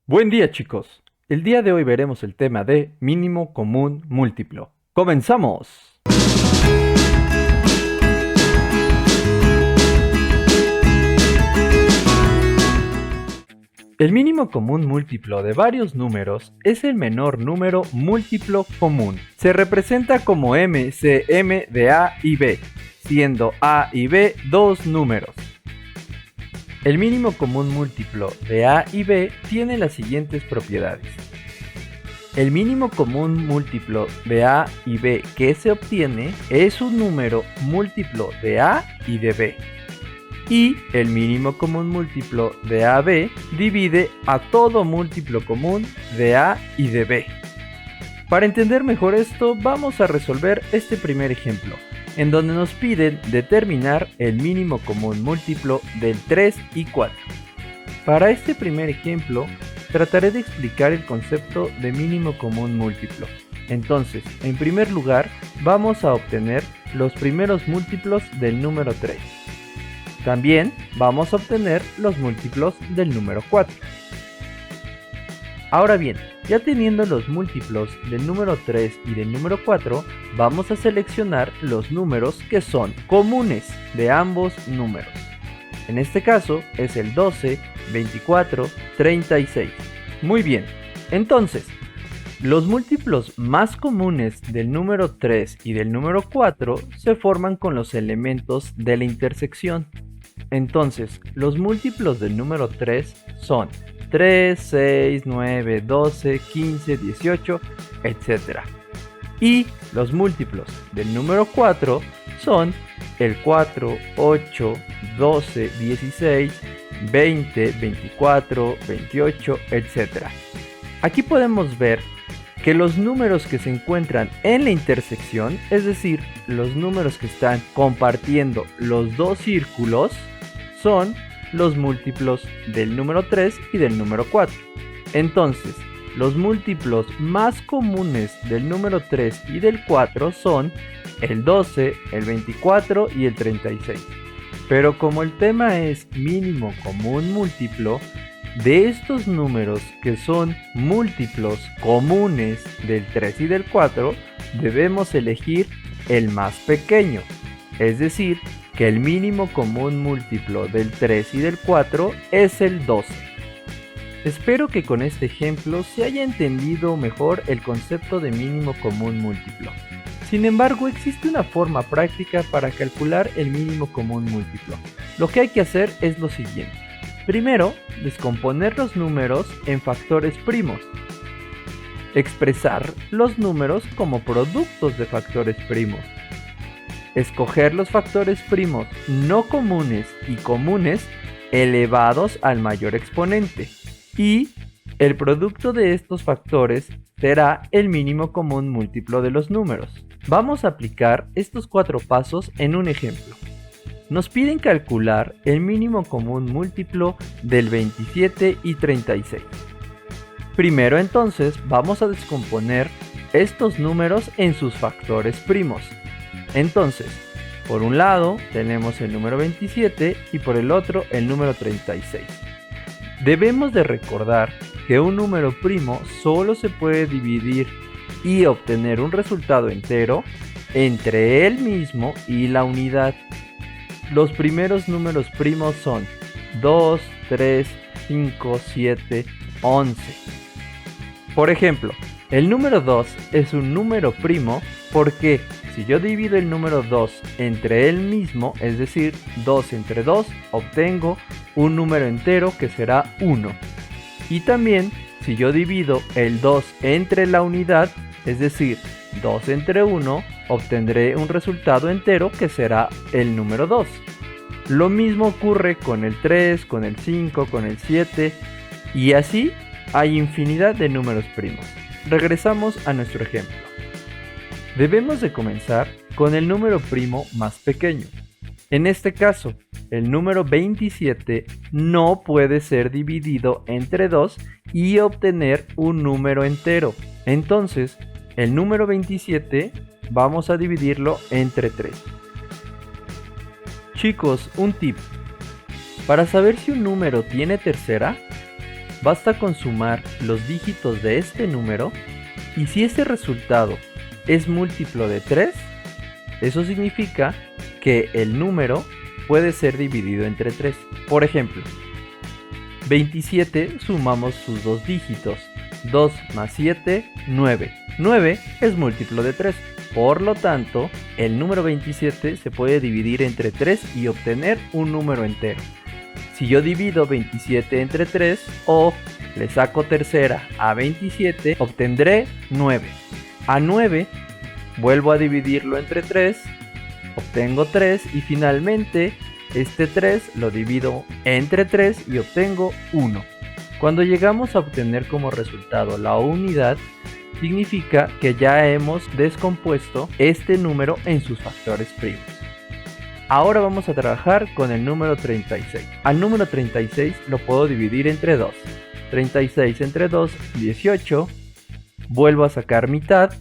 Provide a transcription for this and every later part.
Buen día, chicos. El día de hoy veremos el tema de mínimo común múltiplo. ¡Comenzamos! El mínimo común múltiplo de varios números es el menor número múltiplo común. Se representa como MCM de A y B, siendo A y B dos números. El mínimo común múltiplo de A y B tiene las siguientes propiedades. El mínimo común múltiplo de A y B que se obtiene es un número múltiplo de A y de B. Y el mínimo común múltiplo de AB divide a todo múltiplo común de A y de B. Para entender mejor esto, vamos a resolver este primer ejemplo, en donde nos piden determinar el mínimo común múltiplo del 3 y 4. Para este primer ejemplo, trataré de explicar el concepto de mínimo común múltiplo. Entonces, en primer lugar, vamos a obtener los primeros múltiplos del número 3. También vamos a obtener los múltiplos del número 4. Ahora bien, ya teniendo los múltiplos del número 3 y del número 4, vamos a seleccionar los números que son comunes de ambos números. En este caso es el 12, 24, 36. Muy bien, entonces, los múltiplos más comunes del número 3 y del número 4 se forman con los elementos de la intersección. Entonces, los múltiplos del número 3 son 3, 6, 9, 12, 15, 18, etc. Y los múltiplos del número 4 son el 4, 8, 12, 16, 20, 24, 28, etc. Aquí podemos ver que los números que se encuentran en la intersección, es decir, los números que están compartiendo los dos círculos, son los múltiplos del número 3 y del número 4. Entonces, los múltiplos más comunes del número 3 y del 4 son el 12, el 24 y el 36. Pero como el tema es mínimo común múltiplo, de estos números que son múltiplos comunes del 3 y del 4, debemos elegir el más pequeño, es decir, que el mínimo común múltiplo del 3 y del 4 es el 12. Espero que con este ejemplo se haya entendido mejor el concepto de mínimo común múltiplo. Sin embargo, existe una forma práctica para calcular el mínimo común múltiplo. Lo que hay que hacer es lo siguiente. Primero, descomponer los números en factores primos. Expresar los números como productos de factores primos. Escoger los factores primos no comunes y comunes elevados al mayor exponente. Y el producto de estos factores será el mínimo común múltiplo de los números. Vamos a aplicar estos 4 pasos en un ejemplo. Nos piden calcular el mínimo común múltiplo del 27 y 36. Primero entonces vamos a descomponer estos números en sus factores primos. Entonces, por un lado tenemos el número 27 y por el otro el número 36. Debemos de recordar que un número primo solo se puede dividir y obtener un resultado entero entre él mismo y la unidad. Los primeros números primos son 2, 3, 5, 7, 11. Por ejemplo, el número 2 es un número primo porque si yo divido el número 2 entre él mismo, es decir, 2 entre 2, obtengo un número entero que será 1. Y también, si yo divido el 2 entre la unidad, es decir, 2 entre 1, obtendré un resultado entero que será el número 2. Lo mismo ocurre con el 3, con el 5, con el 7, y así hay infinidad de números primos. Regresamos a nuestro ejemplo. Debemos de comenzar con el número primo más pequeño. En este caso, el número 27 no puede ser dividido entre 2 y obtener un número entero. Entonces, el número 27 vamos a dividirlo entre 3. Chicos, un tip. Para saber si un número tiene tercera, Basta con sumar los dígitos de este número y si ese resultado es múltiplo de 3, eso significa que el número puede ser dividido entre 3. Por ejemplo, 27 sumamos sus dos dígitos, 2 más 7, 9. 9 es múltiplo de 3, por lo tanto, el número 27 se puede dividir entre 3 y obtener un número entero. Si yo divido 27 entre 3 o le saco tercera a 27, obtendré 9. A 9 vuelvo a dividirlo entre 3, obtengo 3 y finalmente este 3 lo divido entre 3 y obtengo 1. Cuando llegamos a obtener como resultado la unidad, significa que ya hemos descompuesto este número en sus factores primos. Ahora vamos a trabajar con el número 36. Al número 36 lo puedo dividir entre 2. 36 entre 2, 18. Vuelvo a sacar mitad.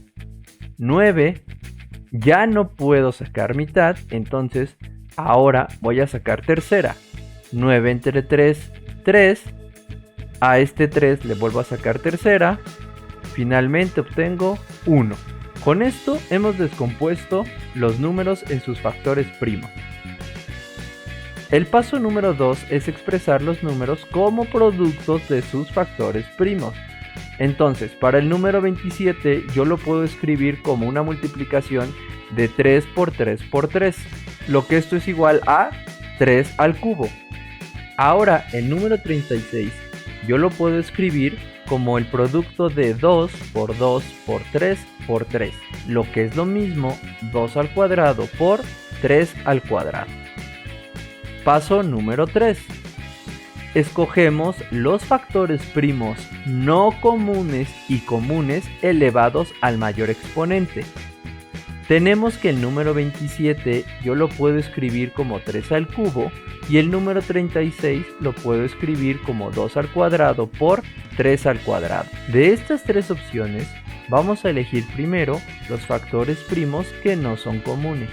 9. Ya no puedo sacar mitad, entonces ahora voy a sacar tercera. 9 entre 3, 3. A este 3 le vuelvo a sacar tercera. Finalmente obtengo 1. Con esto hemos descompuesto los números en sus factores primos. El paso número 2 es expresar los números como productos de sus factores primos. Entonces, para el número 27 yo lo puedo escribir como una multiplicación de 3 por 3 por 3, lo que esto es igual a 3 al cubo. Ahora, el número 36 yo lo puedo escribir como el producto de 2 por 2 por 3 por 3, lo que es lo mismo 2 al cuadrado por 3 al cuadrado. Paso número 3. Escogemos los factores primos no comunes y comunes elevados al mayor exponente. Tenemos que el número 27 yo lo puedo escribir como 3 al cubo y el número 36 lo puedo escribir como 2 al cuadrado por 3 al cuadrado. De estas tres opciones vamos a elegir primero los factores primos que no son comunes.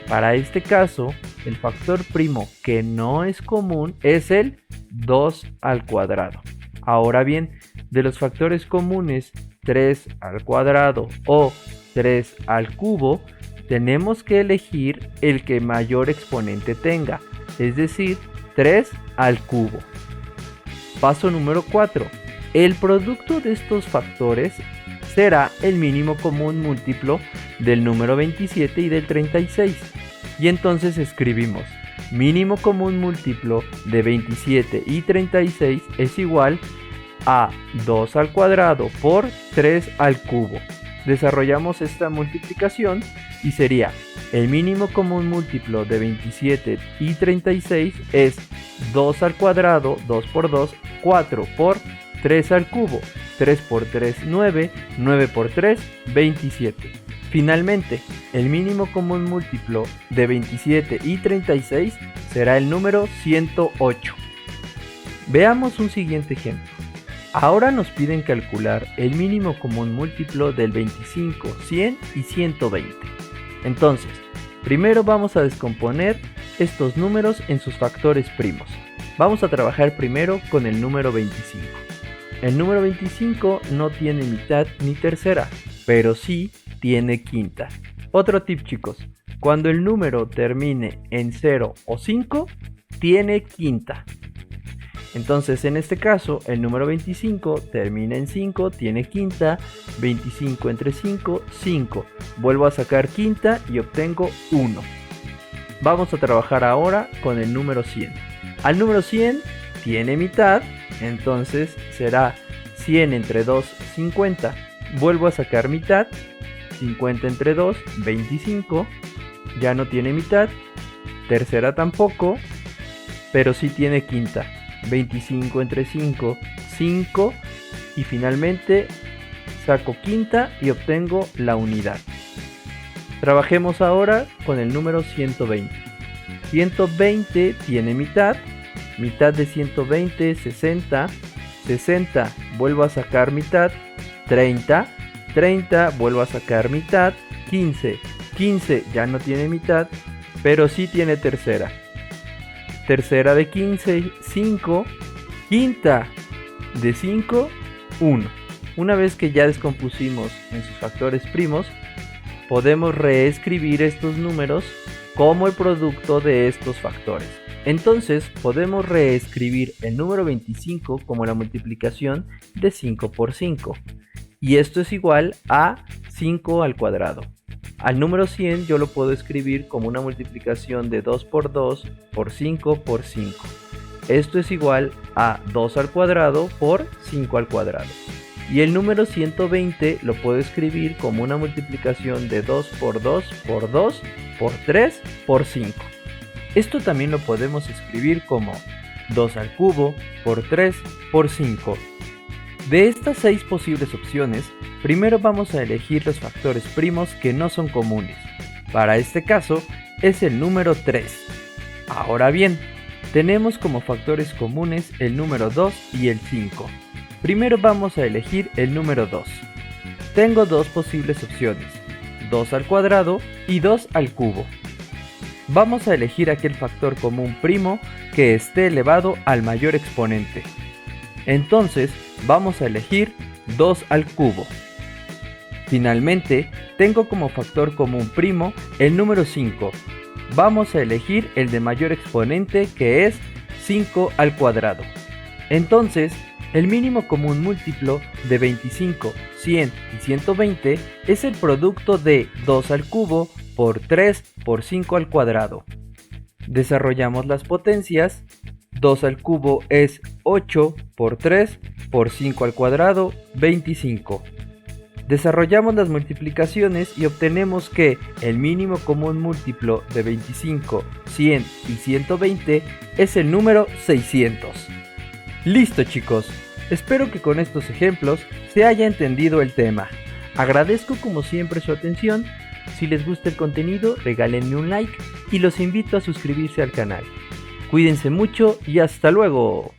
Para este caso, el factor primo que no es común es el 2 al cuadrado. Ahora bien, de los factores comunes 3 al cuadrado o 3 al cubo, tenemos que elegir el que mayor exponente tenga, es decir, 3 al cubo. Paso número 4. El producto de estos factores será el mínimo común múltiplo del número 27 y del 36. Y entonces escribimos mínimo común múltiplo de 27 y 36 es igual a 2 al cuadrado por 3 al cubo. Desarrollamos esta multiplicación y sería el mínimo común múltiplo de 27 y 36 es 2 al cuadrado, 2 por 2, 4 por 3 al cubo, 3 por 3, 9, 9 por 3, 27. Finalmente, el mínimo común múltiplo de 27 y 36 será el número 108. Veamos un siguiente ejemplo. Ahora nos piden calcular el mínimo común múltiplo del 25, 100 y 120. Entonces, primero vamos a descomponer estos números en sus factores primos. Vamos a trabajar primero con el número 25. El número 25 no tiene mitad ni tercera, pero sí tiene quinta. Otro tip, chicos, cuando el número termine en 0 o 5, tiene quinta. Entonces, en este caso, el número 25 termina en 5, tiene quinta, 25 entre 5, 5. Vuelvo a sacar quinta y obtengo 1. Vamos a trabajar ahora con el número 100. Al número 100 tiene mitad, entonces será 100 entre 2, 50. Vuelvo a sacar mitad, 50 entre 2, 25. Ya no tiene mitad, tercera tampoco, pero sí tiene quinta. 25 entre 5, 5 y finalmente saco quinta y obtengo la unidad. Trabajemos ahora con el número 120. 120 tiene mitad, mitad de 120, 60, 60 vuelvo a sacar mitad, 30, 30 vuelvo a sacar mitad, 15, 15 ya no tiene mitad, pero sí tiene tercera. Tercera de 15, 5, quinta de 5, 1. Una vez que ya descompusimos en sus factores primos, podemos reescribir estos números como el producto de estos factores. Entonces podemos reescribir el número 25 como la multiplicación de 5 por 5. Y esto es igual a 5 al cuadrado. Al número 100 yo lo puedo escribir como una multiplicación de 2 por 2 por 5 por 5. Esto es igual a 2 al cuadrado por 5 al cuadrado. Y el número 120 lo puedo escribir como una multiplicación de 2 por 2 por 2 por 3 por 5. Esto también lo podemos escribir como 2 al cubo por 3 por 5. De estas 6 posibles opciones, primero vamos a elegir los factores primos que no son comunes. Para este caso es el número 3. Ahora bien, tenemos como factores comunes el número 2 y el 5. Primero vamos a elegir el número 2. Tengo dos posibles opciones, 2 al cuadrado y 2 al cubo. Vamos a elegir aquel factor común primo que esté elevado al mayor exponente. Entonces vamos a elegir 2 al cubo. Finalmente, tengo como factor común primo el número 5. Vamos a elegir el de mayor exponente que es 5 al cuadrado. Entonces, el mínimo común múltiplo de 25, 100 y 120 es el producto de 2 al cubo por 3 por 5 al cuadrado. Desarrollamos las potencias. 2 al cubo es 8 por 3 por 5 al cuadrado, 25. Desarrollamos las multiplicaciones y obtenemos que el mínimo común múltiplo de 25, 100 y 120 es el número 600. Listo, chicos, espero que con estos ejemplos se haya entendido el tema. Agradezco como siempre su atención. Si les gusta el contenido, regálenme un like y los invito a suscribirse al canal. Cuídense mucho y hasta luego.